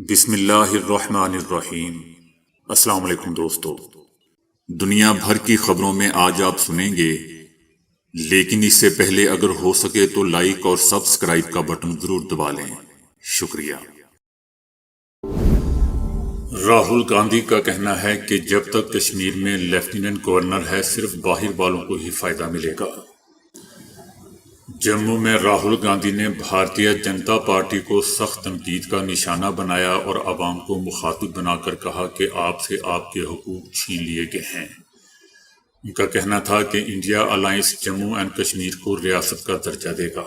بسم اللہ الرحمن الرحیم۔ السلام علیکم دوستو، دنیا بھر کی خبروں میں آج آپ سنیں گے، لیکن اس سے پہلے اگر ہو سکے تو لائک اور سبسکرائب کا بٹن ضرور دبا لیں۔ شکریہ۔ راہل گاندھی کا کہنا ہے کہ جب تک کشمیر میں لیفٹیننٹ گورنر ہے صرف باہر والوں کو ہی فائدہ ملے گا۔ جموں میں راہل گاندھی نے بھارتیہ جنتا پارٹی کو سخت تنقید کا نشانہ بنایا اور عوام کو مخاطب بنا کر کہا کہ آپ سے آپ کے حقوق چھین لیے گئے ہیں۔ ان کا کہنا تھا کہ India alliance Jammu and Kashmir کو ریاست کا درجہ دے گا۔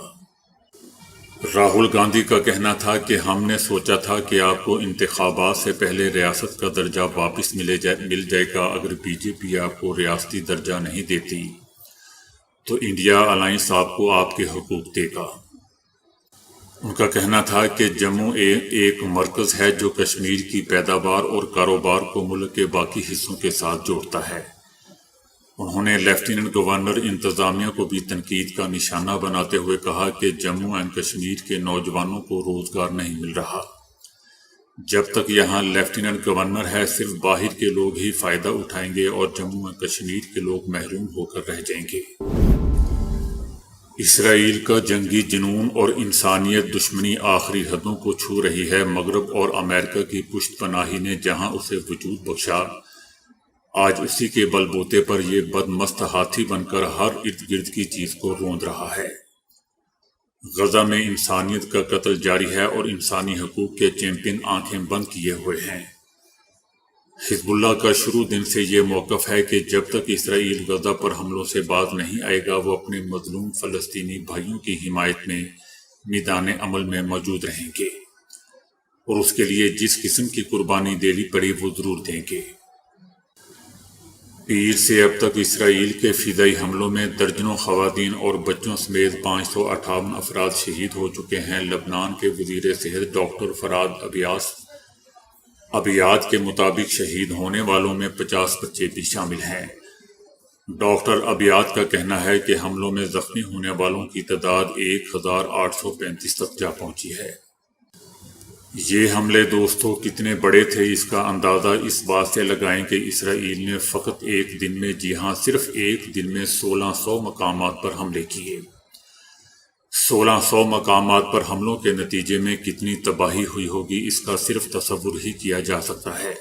راہل گاندھی کا کہنا تھا کہ ہم نے سوچا تھا کہ آپ کو انتخابات سے پہلے ریاست کا درجہ واپس مل جائے گا اگر بی جے پی آپ کو ریاستی درجہ نہیں دیتی تو انڈیا الائنس آپ کو آپ کے حقوق دے گا۔ ان کا کہنا تھا کہ جموں ایک مرکز ہے جو کشمیر کی پیداوار اور کاروبار کو ملک کے باقی حصوں کے ساتھ جوڑتا ہے۔ انہوں نے لیفٹیننٹ گورنر انتظامیہ کو بھی تنقید کا نشانہ بناتے ہوئے کہا کہ جموں اینڈ کشمیر کے نوجوانوں کو روزگار نہیں مل رہا۔ جب تک یہاں لیفٹیننٹ گورنر ہے صرف باہر کے لوگ ہی فائدہ اٹھائیں گے اور جموں اینڈ کشمیر کے لوگ محروم ہو کر رہ جائیں گے۔ اسرائیل کا جنگی جنون اور انسانیت دشمنی آخری حدوں کو چھو رہی ہے۔ مغرب اور امریکہ کی پشت پناہی نے جہاں اسے وجود بخشا، آج اسی کے بل بوتے پر یہ بدمست ہاتھی بن کر ہر ارد گرد کی چیز کو روند رہا ہے۔ غزہ میں انسانیت کا قتل جاری ہے اور انسانی حقوق کے چیمپئن آنکھیں بند کیے ہوئے ہیں۔ حزب اللہ کا شروع دن سے یہ موقف ہے کہ جب تک اسرائیل غزہ پر حملوں سے باز نہیں آئے گا وہ اپنے مظلوم فلسطینی بھائیوں کی حمایت میں میدان عمل میں موجود رہیں گے اور اس کے لیے جس قسم کی قربانی دینی پڑی وہ ضرور دیں گے۔ پیر سے اب تک اسرائیل کے فضائی حملوں میں درجنوں خواتین اور بچوں سمیت 558 افراد شہید ہو چکے ہیں۔ لبنان کے وزیر صحت ڈاکٹر فراد ابیات کے مطابق شہید ہونے والوں میں 50 بچے بھی شامل ہیں۔ ڈاکٹر ابیات کا کہنا ہے کہ حملوں میں زخمی ہونے والوں کی تعداد 1835 تک جا پہنچی ہے۔ یہ حملے دوستو کتنے بڑے تھے اس کا اندازہ اس بات سے لگائیں کہ اسرائیل نے فقط ایک دن میں، جی ہاں صرف ایک دن میں 1600 مقامات پر حملے کیے۔ 1600 مقامات پر حملوں کے نتیجے میں کتنی تباہی ہوئی ہوگی اس کا صرف تصور ہی کیا جا سکتا ہے۔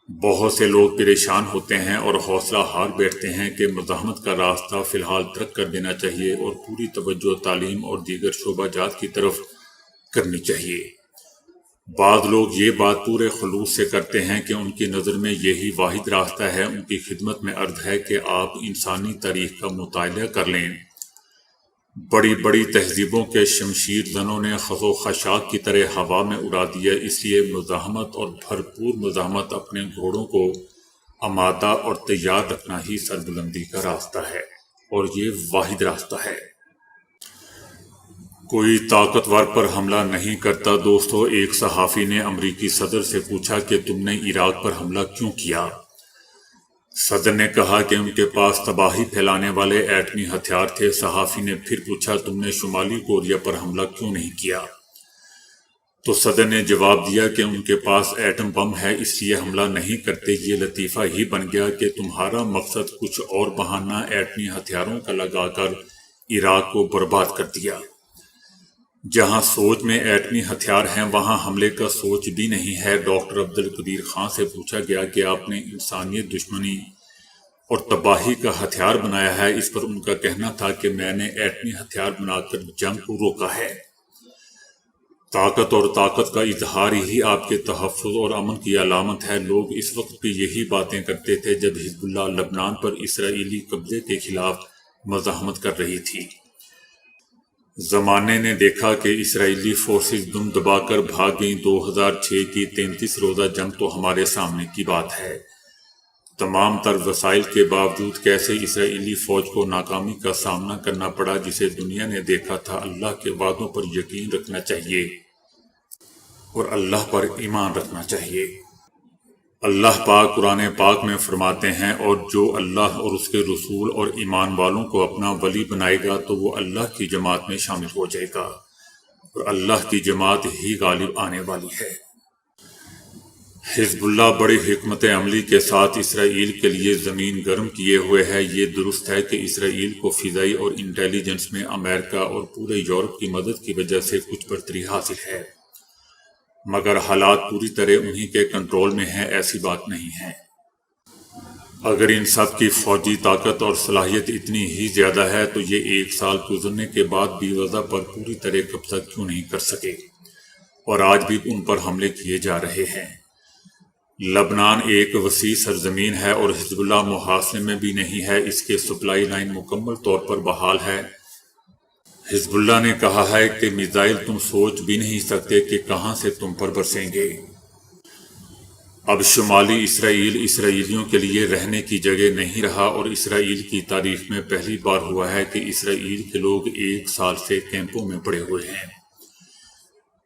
بہت سے لوگ پریشان ہوتے ہیں اور حوصلہ ہار بیٹھتے ہیں کہ مزاحمت کا راستہ فی الحال ترک کر دینا چاہیے اور پوری توجہ تعلیم اور دیگر شعبہ جات کی طرف کرنی چاہیے۔ بعض لوگ یہ بات پورے خلوص سے کرتے ہیں کہ ان کی نظر میں یہی واحد راستہ ہے۔ ان کی خدمت میں عرض ہے کہ آپ انسانی تاریخ کا مطالعہ کر لیں۔ بڑی بڑی تہذیبوں کے شمشیر زنوں نے خس و خاشاک کی طرح ہوا میں اڑا دیا، اس لیے مزاحمت اور بھرپور مزاحمت اپنے گھوڑوں کو آمادہ اور تیار رکھنا ہی سربلندی کا راستہ ہے اور یہ واحد راستہ ہے۔ کوئی طاقتور پر حملہ نہیں کرتا۔ دوستو، ایک صحافی نے امریکی صدر سے پوچھا کہ تم نے عراق پر حملہ کیوں کیا؟ صدر نے کہا کہ ان کے پاس تباہی پھیلانے والے ایٹمی ہتھیار تھے۔ صحافی نے پھر پوچھا تم نے شمالی کوریا پر حملہ کیوں نہیں کیا؟ تو صدر نے جواب دیا کہ ان کے پاس ایٹم بم ہے اس لیے حملہ نہیں کرتے۔ یہ لطیفہ ہی بن گیا کہ تمہارا مقصد کچھ اور بہانہ ایٹمی ہتھیاروں کا لگا کر عراق کو برباد کر دیا۔ جہاں سوچ میں ایٹمی ہتھیار ہیں وہاں حملے کا سوچ بھی نہیں ہے۔ ڈاکٹر عبدالقدیر خان سے پوچھا گیا کہ آپ نے انسانیت دشمنی اور تباہی کا ہتھیار بنایا ہے، اس پر ان کا کہنا تھا کہ میں نے ایٹمی ہتھیار بنا کر جنگ کو روکا ہے۔ طاقت اور طاقت کا اظہار ہی آپ کے تحفظ اور امن کی علامت ہے۔ لوگ اس وقت بھی یہی باتیں کرتے تھے جب حزب اللہ لبنان پر اسرائیلی قبضے کے خلاف مزاحمت کر رہی تھی۔ زمانے نے دیکھا کہ اسرائیلی فورسز دم دبا کر بھاگ گئیں۔ 2006 کی 33 روزہ جنگ تو ہمارے سامنے کی بات ہے۔ تمام تر وسائل کے باوجود کیسے اسرائیلی فوج کو ناکامی کا سامنا کرنا پڑا جسے دنیا نے دیکھا تھا۔ اللہ کے وعدوں پر یقین رکھنا چاہیے اور اللہ پر ایمان رکھنا چاہیے۔ اللہ پاک قرآن پاک میں فرماتے ہیں، اور جو اللہ اور اس کے رسول اور ایمان والوں کو اپنا ولی بنائے گا تو وہ اللہ کی جماعت میں شامل ہو جائے گا اور اللہ کی جماعت ہی غالب آنے والی ہے۔ حزب اللہ بڑی حکمت عملی کے ساتھ اسرائیل کے لیے زمین گرم کیے ہوئے ہے۔ یہ درست ہے کہ اسرائیل کو فضائی اور انٹیلیجنس میں امریکہ اور پورے یورپ کی مدد کی وجہ سے کچھ برتری حاصل ہے، مگر حالات پوری طرح انہی کے کنٹرول میں ہیں، ایسی بات نہیں ہے۔ اگر ان سب کی فوجی طاقت اور صلاحیت اتنی ہی زیادہ ہے تو یہ 1 سال گزرنے کے بعد بھی غزہ پر پوری طرح قبضہ کیوں نہیں کر سکے اور آج بھی ان پر حملے کیے جا رہے ہیں۔ لبنان ایک وسیع سرزمین ہے اور حزب اللہ محاصرے میں بھی نہیں ہے، اس کے سپلائی لائن مکمل طور پر بحال ہے۔ حزب اللہ نے کہا ہے کہ میزائل تم سوچ بھی نہیں سکتے کہ کہاں سے تم پر برسیں گے۔ اب شمالی اسرائیل اسرائیلیوں کے لیے رہنے کی جگہ نہیں رہا اور اسرائیل کی تاریخ میں پہلی بار ہوا ہے کہ اسرائیل کے لوگ 1 سال سے کیمپوں میں پڑے ہوئے ہیں۔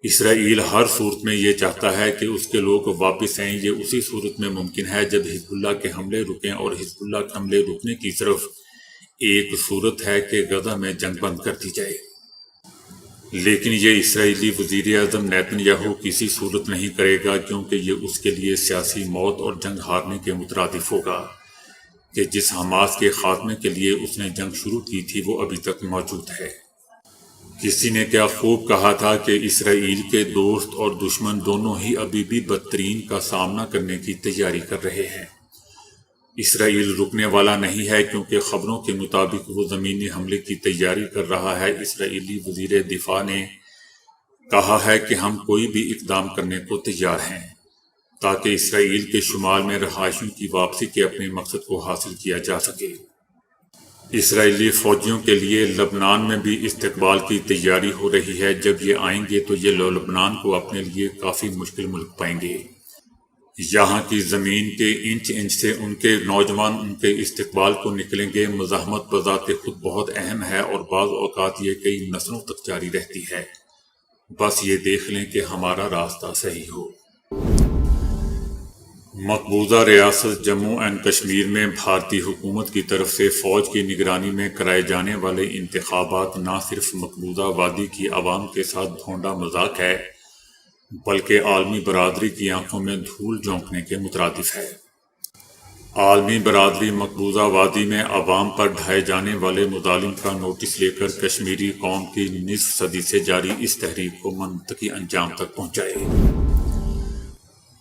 اسرائیل ہر صورت میں یہ چاہتا ہے کہ اس کے لوگ واپس آئیں۔ یہ اسی صورت میں ممکن ہے جب حزب اللہ کے حملے رکیں، اور حزب اللہ کے حملے رکنے کی صرف ایک صورت ہے کہ غزہ میں جنگ بند کر دی جائے۔ لیکن یہ اسرائیلی وزیر اعظم نیتن یاہو کسی صورت نہیں کرے گا، کیونکہ یہ اس کے لیے سیاسی موت اور جنگ ہارنے کے مترادف ہوگا کہ جس حماس کے خاتمے کے لیے اس نے جنگ شروع کی تھی وہ ابھی تک موجود ہے۔ کسی نے کیا خوب کہا تھا کہ اسرائیل کے دوست اور دشمن دونوں ہی ابھی بھی بدترین کا سامنا کرنے کی تیاری کر رہے ہیں۔ اسرائیل رکنے والا نہیں ہے، کیونکہ خبروں کے مطابق وہ زمینی حملے کی تیاری کر رہا ہے۔ اسرائیلی وزیر دفاع نے کہا ہے کہ ہم کوئی بھی اقدام کرنے کو تیار ہیں تاکہ اسرائیل کے شمال میں رہائشیوں کی واپسی کے اپنے مقصد کو حاصل کیا جا سکے۔ اسرائیلی فوجیوں کے لیے لبنان میں بھی استقبال کی تیاری ہو رہی ہے۔ جب یہ آئیں گے تو یہ لبنان کو اپنے لیے کافی مشکل ملک پائیں گے۔ یہاں کی زمین کے انچ انچ سے ان کے نوجوان ان کے استقبال کو نکلیں گے۔ مزاحمت بذات خود بہت اہم ہے اور بعض اوقات یہ کئی نسلوں تک جاری رہتی ہے۔ بس یہ دیکھ لیں کہ ہمارا راستہ صحیح ہو۔ مقبوضہ ریاست جموں اینڈ کشمیر میں بھارتی حکومت کی طرف سے فوج کی نگرانی میں کرائے جانے والے انتخابات نہ صرف مقبوضہ وادی کی عوام کے ساتھ بھونڈا مذاق ہے، بلکہ عالمی برادری کی آنکھوں میں دھول جھونکنے کے مترادف ہے۔ عالمی برادری مقبوضہ وادی میں عوام پر ڈھائے جانے والے مظالم کا نوٹس لے کر کشمیری قوم کی نصف صدی سے جاری اس تحریک کو منطقی انجام تک پہنچائے۔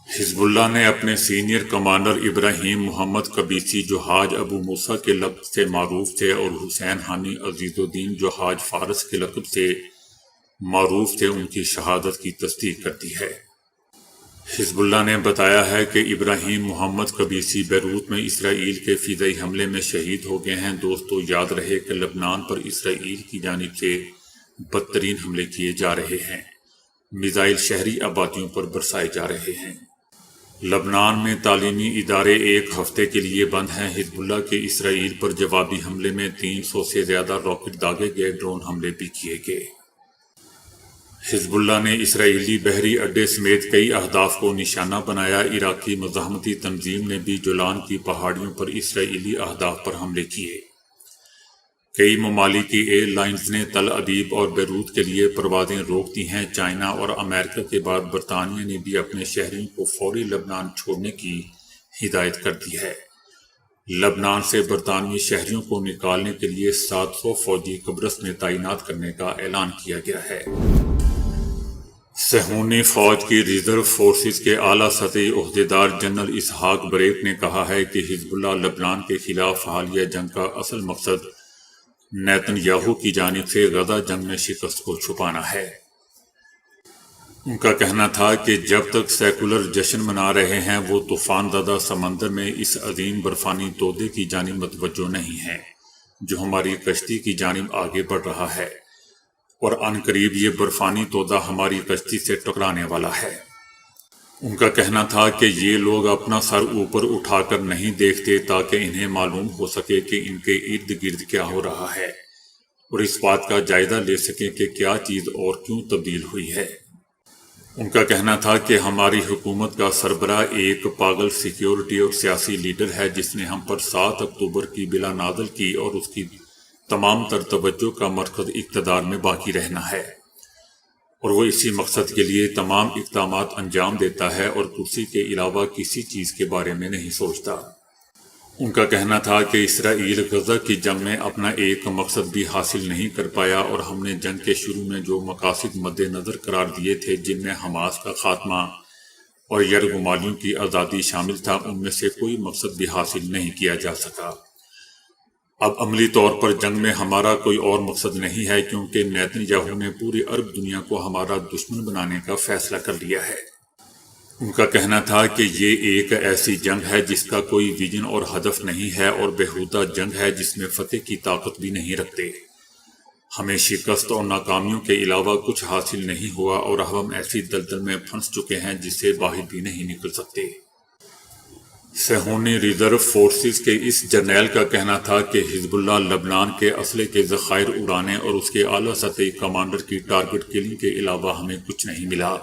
حزب اللہ نے اپنے سینئر کمانڈر ابراہیم محمد قبیسی، جو حاج ابو موسیٰ کے لقب سے معروف تھے، اور حسین ہانی عزیز الدین، جو حاج فارس کے لقب سے معروف تھے، ان کی شہادت کی تصدیق کر دی ہے۔ حزب اللہ نے بتایا ہے کہ ابراہیم محمد قبیسی بیروت میں اسرائیل کے فضائی حملے میں شہید ہو گئے ہیں۔ دوستو، یاد رہے کہ لبنان پر اسرائیل کی جانب سے بدترین حملے کیے جا رہے ہیں۔ میزائل شہری آبادیوں پر برسائے جا رہے ہیں۔ لبنان میں تعلیمی ادارے 1 ہفتے کے لیے بند ہیں۔ حزب اللہ کے اسرائیل پر جوابی حملے میں 300 سے زیادہ راکٹ داغے گئے، ڈرون حملے بھی کیے گئے۔ حزب اللہ نے اسرائیلی بحری اڈے سمیت کئی اہداف کو نشانہ بنایا۔ عراقی مزاحمتی تنظیم نے بھی جولان کی پہاڑیوں پر اسرائیلی اہداف پر حملے کیے۔ کئی ممالکی ایئر لائنز نے تل ابیب اور بیروت کے لیے پروازیں روک دی ہیں۔ چائنا اور امریکہ کے بعد برطانیہ نے بھی اپنے شہریوں کو فوری لبنان چھوڑنے کی ہدایت کر دی ہے۔ لبنان سے برطانوی شہریوں کو نکالنے کے لیے 700 فوجی قبرص میں تعینات کرنے کا اعلان کیا گیا ہے۔ صہیونی فوج کی ریزرو فورسز کے اعلیٰ سطحی عہدیدار جنرل اسحاق بریک نے کہا ہے کہ حزب اللہ لبنان کے خلاف حالیہ جنگ کا اصل مقصد نیتن یاہو کی جانب سے غزہ جنگ میں شکست کو چھپانا ہے۔ ان کا کہنا تھا کہ جب تک سیکولر جشن منا رہے ہیں، وہ طوفان زدہ سمندر میں اس عظیم برفانی تودے کی جانب متوجہ نہیں ہیں جو ہماری کشتی کی جانب آگے بڑھ رہا ہے، اور عن قریب یہ برفانی تودہ ہماری کشتی سے ٹکرانے والا ہے۔ ان کا کہنا تھا کہ یہ لوگ اپنا سر اوپر اٹھا کر نہیں دیکھتے تاکہ انہیں معلوم ہو سکے کہ ان کے ارد گرد کیا ہو رہا ہے، اور اس بات کا جائزہ لے سکیں کہ کیا چیز اور کیوں تبدیل ہوئی ہے۔ ان کا کہنا تھا کہ ہماری حکومت کا سربراہ ایک پاگل سیکیورٹی اور سیاسی لیڈر ہے جس نے ہم پر 7 اکتوبر کی بلا نازل کی، اور اس کی تمام تر توجہ کا مرکز اقتدار میں باقی رہنا ہے۔ اور وہ اسی مقصد کے لیے تمام اقدامات انجام دیتا ہے اور کرسی کے علاوہ کسی چیز کے بارے میں نہیں سوچتا۔ ان کا کہنا تھا کہ اسرائیل غزہ کی جنگ میں اپنا ایک مقصد بھی حاصل نہیں کر پایا اور ہم نے جنگ کے شروع میں جو مقاصد مد نظر قرار دیے تھے، جن میں حماس کا خاتمہ اور یرغمالیوں کی آزادی شامل تھا، ان میں سے کوئی مقصد بھی حاصل نہیں کیا جا سکا۔ اب عملی طور پر جنگ میں ہمارا کوئی اور مقصد نہیں ہے، کیونکہ نیتن یاہو نے پوری عرب دنیا کو ہمارا دشمن بنانے کا فیصلہ کر لیا ہے۔ ان کا کہنا تھا کہ یہ ایک ایسی جنگ ہے جس کا کوئی ویژن اور ہدف نہیں ہے، اور بیہودہ جنگ ہے جس میں فتح کی طاقت بھی نہیں رکھتے۔ ہمیں شکست اور ناکامیوں کے علاوہ کچھ حاصل نہیں ہوا، اور اب ہم ایسی دلدل میں پھنس چکے ہیں جس سے باہر بھی نہیں نکل سکتے۔ صہیونی ریزرو فورسز کے اس جرنیل کا کہنا تھا کہ حزب اللہ لبنان کے اسلحے کے ذخائر اڑانے اور اس کے اعلیٰ سطحی کمانڈر کی ٹارگٹ کلنگ کے علاوہ ہمیں کچھ نہیں ملا،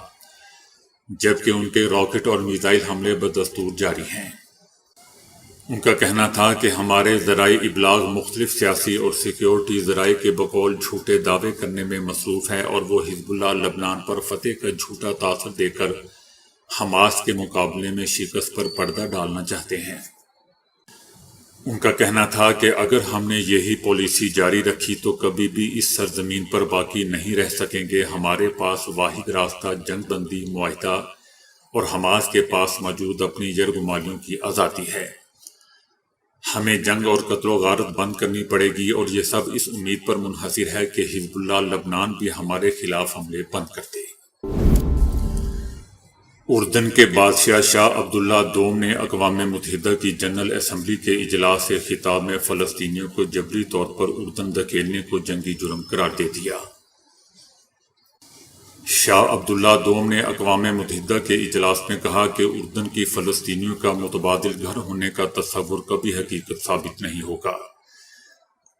جبکہ ان کے راکٹ اور میزائل حملے بدستور جاری ہیں۔ ان کا کہنا تھا کہ ہمارے ذرائع ابلاغ مختلف سیاسی اور سیکیورٹی ذرائع کے بقول جھوٹے دعوے کرنے میں مصروف ہیں، اور وہ حزب اللہ لبنان پر فتح کا جھوٹا تاثر دے کر حماس کے مقابلے میں شکست پر پردہ ڈالنا چاہتے ہیں۔ ان کا کہنا تھا کہ اگر ہم نے یہی پالیسی جاری رکھی تو کبھی بھی اس سرزمین پر باقی نہیں رہ سکیں گے۔ ہمارے پاس واحد راستہ جنگ بندی معاہدہ اور حماس کے پاس موجود اپنی یرغمالیوں کی آزادی ہے۔ ہمیں جنگ اور قتل و غارت بند کرنی پڑے گی، اور یہ سب اس امید پر منحصر ہے کہ حزب اللہ لبنان بھی ہمارے خلاف حملے بند کر دے۔ اردن کے بادشاہ شاہ عبداللہ دوم نے اقوام متحدہ کی جنرل اسمبلی کے اجلاس سے خطاب میں فلسطینیوں کو جبری طور پر اردن دھکیلنے کو جنگی جرم قرار دے دیا۔ شاہ عبداللہ دوم نے اقوام متحدہ کے اجلاس میں کہا کہ اردن کی فلسطینیوں کا متبادل گھر ہونے کا تصور کبھی حقیقت ثابت نہیں ہوگا۔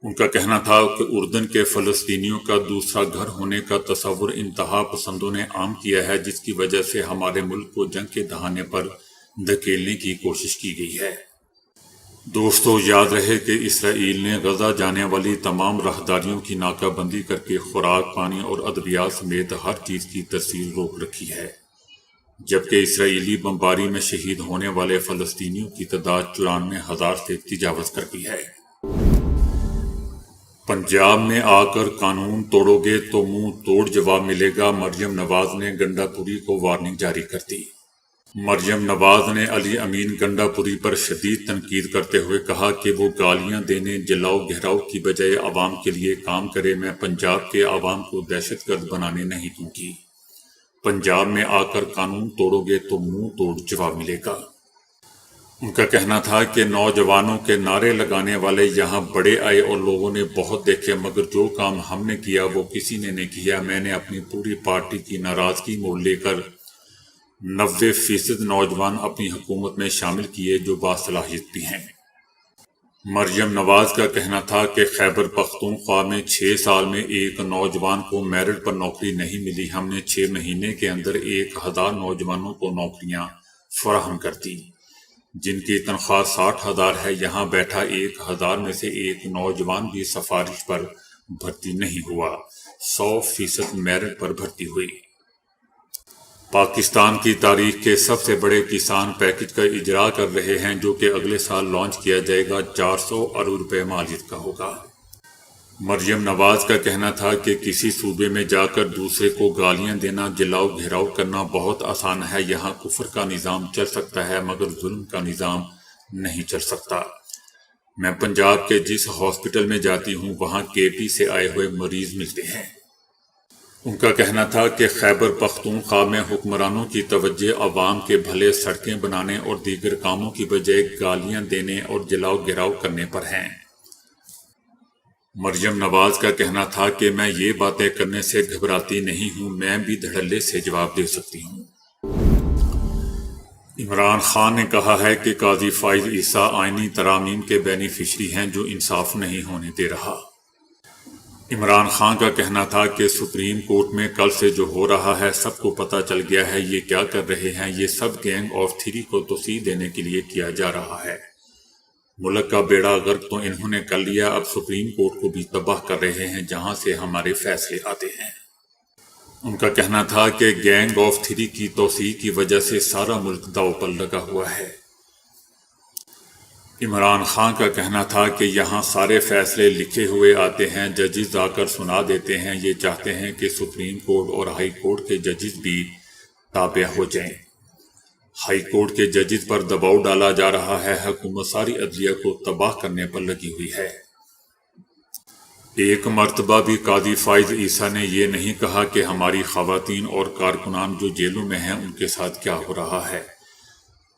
ان کا کہنا تھا کہ اردن کے فلسطینیوں کا دوسرا گھر ہونے کا تصور انتہا پسندوں نے عام کیا ہے، جس کی وجہ سے ہمارے ملک کو جنگ کے دہانے پر دھکیلنے کی کوشش کی گئی ہے۔ دوستو، یاد رہے کہ اسرائیل نے غزہ جانے والی تمام راہداریوں کی ناکہ بندی کر کے خوراک، پانی اور ادویات سمیت ہر چیز کی ترسیل روک رکھی ہے، جبکہ اسرائیلی بمباری میں شہید ہونے والے فلسطینیوں کی تعداد 94,000 سے تجاوز کر گئی ہے۔ پنجاب میں آ کر قانون توڑو گے تو منہ توڑ جواب ملے گا، مریم نواز نے گنڈا پوری کو وارننگ جاری کر دی۔ مریم نواز نے علی امین گنڈا پوری پر شدید تنقید کرتے ہوئے کہا کہ وہ گالیاں دینے، جلاؤ گھیراؤ کی بجائے عوام کے لیے کام کرے۔ میں پنجاب کے عوام کو دہشت گرد بنانے نہیں دوں گی۔ پنجاب میں آ کر قانون توڑو گے تو منہ توڑ جواب ملے گا۔ ان کا کہنا تھا کہ نوجوانوں کے نعرے لگانے والے یہاں بڑے آئے اور لوگوں نے بہت دیکھے، مگر جو کام ہم نے کیا وہ کسی نے نہیں کیا۔ میں نے اپنی پوری پارٹی کی ناراضگی مول لے کر 90% نوجوان اپنی حکومت میں شامل کیے جو باصلاحیت بھی ہیں۔ مریم نواز کا کہنا تھا کہ خیبر پختونخوا میں 6 سال میں ایک نوجوان کو میرٹ پر نوکری نہیں ملی۔ ہم نے 6 مہینے کے اندر 1000 نوجوانوں کو نوکریاں فراہم کر دی، جن کی تنخواہ 60,000 ہے۔ یہاں بیٹھا 1000 میں سے ایک نوجوان بھی سفارش پر بھرتی نہیں ہوا، 100% میرٹ پر بھرتی ہوئی۔ پاکستان کی تاریخ کے سب سے بڑے کسان پیکج کا اجرا کر رہے ہیں، جو کہ اگلے سال لانچ کیا جائے گا، 400 ارب روپے مالیت کا ہوگا۔ مریم نواز کا کہنا تھا کہ کسی صوبے میں جا کر دوسرے کو گالیاں دینا، جلاؤ گھیراؤ کرنا بہت آسان ہے۔ یہاں کفر کا نظام چل سکتا ہے مگر ظلم کا نظام نہیں چل سکتا۔ میں پنجاب کے جس ہاسپٹل میں جاتی ہوں وہاں KP سے آئے ہوئے مریض ملتے ہیں۔ ان کا کہنا تھا کہ خیبر پختونخوا میں حکمرانوں کی توجہ عوام کے بھلے سڑکیں بنانے اور دیگر کاموں کی بجائے گالیاں دینے اور جلاؤ گھیراؤ کرنے پر ہیں۔ مریم نواز کا کہنا تھا کہ میں یہ باتیں کرنے سے گھبراتی نہیں ہوں، میں بھی دھڑلے سے جواب دے سکتی ہوں۔ عمران خان نے کہا ہے کہ قاضی فائز عیسیٰ آئینی ترامیم کے بینیفیشری ہیں جو انصاف نہیں ہونے دے رہا۔ عمران خان کا کہنا تھا کہ سپریم کورٹ میں کل سے جو ہو رہا ہے سب کو پتہ چل گیا ہے، یہ کیا کر رہے ہیں، یہ سب گینگ آف 3 کو توسیع دینے کے لیے کیا جا رہا ہے۔ ملک کا بیڑا غرق تو انہوں نے کر لیا، اب سپریم کورٹ کو بھی تباہ کر رہے ہیں جہاں سے ہمارے فیصلے آتے ہیں۔ ان کا کہنا تھا کہ گینگ آف تھری کی توسیع کی وجہ سے سارا ملک داؤ پر لگا ہوا ہے۔ عمران خان کا کہنا تھا کہ یہاں سارے فیصلے لکھے ہوئے آتے ہیں، ججز آ کر سنا دیتے ہیں، یہ چاہتے ہیں کہ سپریم کورٹ اور ہائی کورٹ کے ججز بھی تابع ہو جائیں۔ ہائی کورٹ کے ججز پر دباؤ ڈالا جا رہا ہے، حکومت ساری عدلیہ کو تباہ کرنے پر لگی ہوئی ہے۔ ایک مرتبہ بھی قاضی فائز عیسیٰ نے یہ نہیں کہا کہ ہماری خواتین اور کارکنان جو جیلوں میں ہیں ان کے ساتھ کیا ہو رہا ہے۔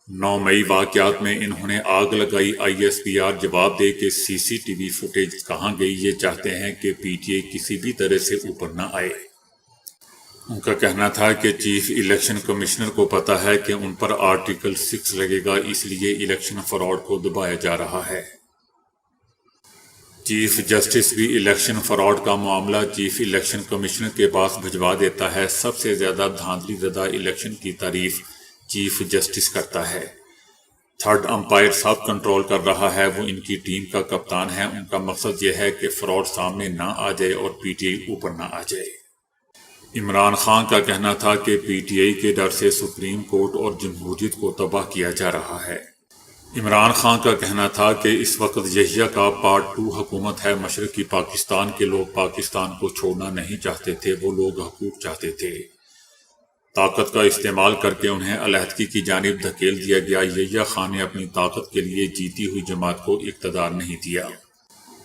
9 مئی واقعات میں انہوں نے آگ لگائی۔ ISPR جواب دے کہ CCTV فوٹیج کہاں گئی، یہ چاہتے ہیں کہ PTI کسی بھی طرح سے اوپر نہ آئے۔ ان کا کہنا تھا کہ چیف الیکشن کمشنر کو پتا ہے کہ ان پر آرٹیکل 6 لگے گا، اس لیے الیکشن فراڈ کو دبایا جا رہا ہے۔ چیف جسٹس بھی الیکشن فراڈ کا معاملہ چیف الیکشن کمشنر کے پاس بھجوا دیتا ہے۔ سب سے زیادہ دھاندلی زدہ الیکشن کی تعریف چیف جسٹس کرتا ہے۔ تھرڈ امپائر سب کنٹرول کر رہا ہے، وہ ان کی ٹیم کا کپتان ہے۔ ان کا مقصد یہ ہے کہ فراڈ سامنے نہ آ جائے اور PTI اوپر نہ آ جائے۔ عمران خان کا کہنا تھا کہ PTI کے ڈر سے سپریم کورٹ اور جمہوریت کو تباہ کیا جا رہا ہے۔ عمران خان کا کہنا تھا کہ اس وقت یحییٰ کا پارٹ 2 حکومت ہے۔ مشرقی پاکستان کے لوگ پاکستان کو چھوڑنا نہیں چاہتے تھے، وہ لوگ حقوق چاہتے تھے۔ طاقت کا استعمال کر کے انہیں علیحدگی کی جانب دھکیل دیا گیا۔ یحییٰ خان نے اپنی طاقت کے لیے جیتی ہوئی جماعت کو اقتدار نہیں دیا۔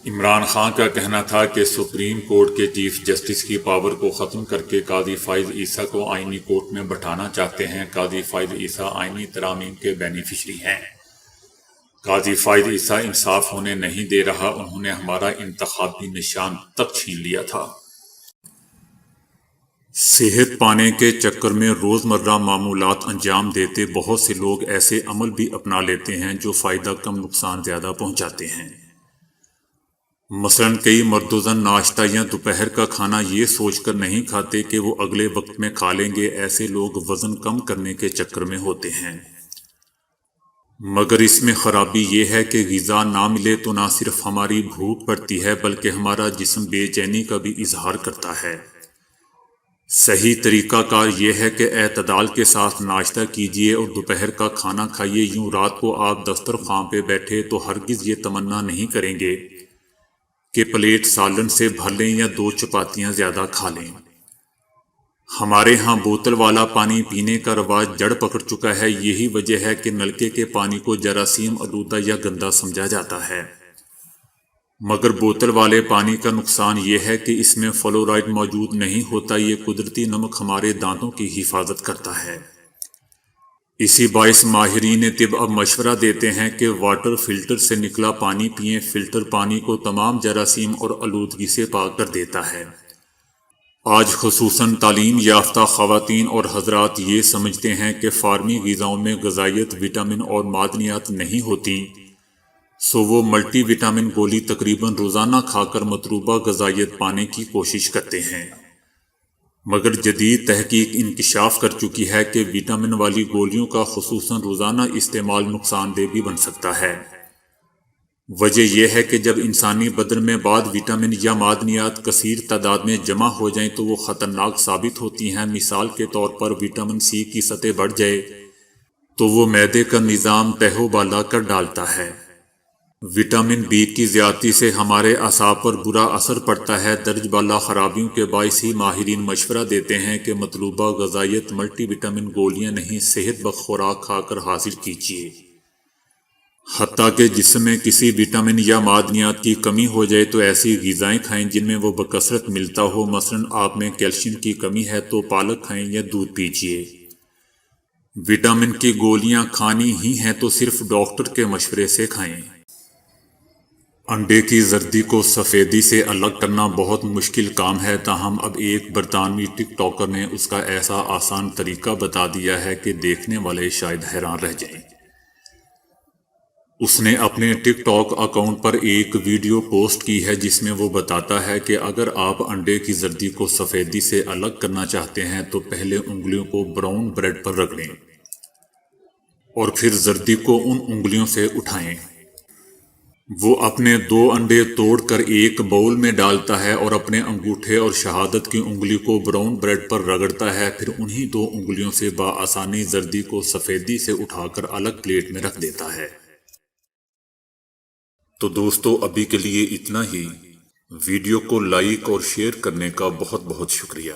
عمران خان کا کہنا تھا کہ سپریم کورٹ کے چیف جسٹس کی پاور کو ختم کر کے قاضی فائز عیسیٰ کو آئینی کورٹ میں بٹھانا چاہتے ہیں۔ قاضی فائز عیسیٰ آئینی ترامیم کے بینیفیشری ہیں۔ قاضی فائز عیسیٰ انصاف ہونے نہیں دے رہا، انہوں نے ہمارا انتخابی نشان تک چھین لیا تھا۔ صحت پانے کے چکر میں روزمرہ معمولات انجام دیتے بہت سے لوگ ایسے عمل بھی اپنا لیتے ہیں جو فائدہ کم نقصان زیادہ پہنچاتے ہیں۔ مثلاً کئی مرد و زن ناشتہ یا دوپہر کا کھانا یہ سوچ کر نہیں کھاتے کہ وہ اگلے وقت میں کھا لیں گے۔ ایسے لوگ وزن کم کرنے کے چکر میں ہوتے ہیں، مگر اس میں خرابی یہ ہے کہ غذا نہ ملے تو نہ صرف ہماری بھوک بڑھتی ہے بلکہ ہمارا جسم بے چینی کا بھی اظہار کرتا ہے۔ صحیح طریقہ کار یہ ہے کہ اعتدال کے ساتھ ناشتہ کیجیے اور دوپہر کا کھانا کھائیے۔ یوں رات کو آپ دسترخوان پہ بیٹھے تو ہرگز یہ تمنا نہیں کریں گے کہ پلیٹ سالن سے بھر لیں یا 2 چپاتیاں زیادہ کھا لیں۔ ہمارے ہاں بوتل والا پانی پینے کا رواج جڑ پکڑ چکا ہے۔ یہی وجہ ہے کہ نلکے کے پانی کو جراثیم آلودہ یا گندا سمجھا جاتا ہے، مگر بوتل والے پانی کا نقصان یہ ہے کہ اس میں فلورائڈ موجود نہیں ہوتا۔ یہ قدرتی نمک ہمارے دانتوں کی حفاظت کرتا ہے۔ اسی باعث ماہرین طب اب مشورہ دیتے ہیں کہ واٹر فلٹر سے نکلا پانی پئیں۔ فلٹر پانی کو تمام جراثیم اور آلودگی سے پاک کر دیتا ہے۔ آج خصوصاً تعلیم یافتہ خواتین اور حضرات یہ سمجھتے ہیں کہ فارمی غذاؤں میں غذائیت، وٹامن اور معدنیات نہیں ہوتی، سو وہ ملٹی وٹامن گولی تقریباً روزانہ کھا کر مطلوبہ غذائیت پانے کی کوشش کرتے ہیں، مگر جدید تحقیق انکشاف کر چکی ہے کہ وٹامن والی گولیوں کا خصوصاً روزانہ استعمال نقصان دہ بھی بن سکتا ہے۔ وجہ یہ ہے کہ جب انسانی بدن میں بعض وٹامن یا معدنیات کثیر تعداد میں جمع ہو جائیں تو وہ خطرناک ثابت ہوتی ہیں۔ مثال کے طور پر وٹامن C کی سطح بڑھ جائے تو وہ معدے کا نظام تہو بالا کر ڈالتا ہے۔ وٹامن B کی زیادتی سے ہمارے اعصاب پر برا اثر پڑتا ہے۔ درج بالا خرابیوں کے باعث ہی ماہرین مشورہ دیتے ہیں کہ مطلوبہ غذائیت ملٹی وٹامن گولیاں نہیں، صحت بخش خوراک کھا کر حاصل کیجیے۔ حتیٰ کہ جسم میں کسی وٹامن یا معدنیات کی کمی ہو جائے تو ایسی غذائیں کھائیں جن میں وہ بکثرت ملتا ہو۔ مثلاً آپ میں کیلشیم کی کمی ہے تو پالک کھائیں یا دودھ پیجیے۔ وٹامن کی گولیاں کھانی ہی ہیں تو صرف ڈاکٹر کے مشورے سے کھائیں۔ انڈے کی زردی کو سفیدی سے الگ کرنا بہت مشکل کام ہے، تاہم اب ایک برطانوی ٹک ٹاکر نے اس کا ایسا آسان طریقہ بتا دیا ہے کہ دیکھنے والے شاید حیران رہ جائیں۔ اس نے اپنے ٹک ٹاک اکاؤنٹ پر ایک ویڈیو پوسٹ کی ہے جس میں وہ بتاتا ہے کہ اگر آپ انڈے کی زردی کو سفیدی سے الگ کرنا چاہتے ہیں تو پہلے انگلیوں کو براؤن بریڈ پر رگڑیں اور پھر زردی کو ان انگلیوں سے اٹھائیں۔ وہ اپنے 2 انڈے توڑ کر ایک باؤل میں ڈالتا ہے اور اپنے انگوٹھے اور شہادت کی انگلی کو براؤن بریڈ پر رگڑتا ہے، پھر انہی 2 انگلیوں سے بآسانی زردی کو سفیدی سے اٹھا کر الگ پلیٹ میں رکھ دیتا ہے۔ تو دوستو ابھی کے لیے اتنا ہی۔ ویڈیو کو لائک اور شیئر کرنے کا بہت بہت شکریہ۔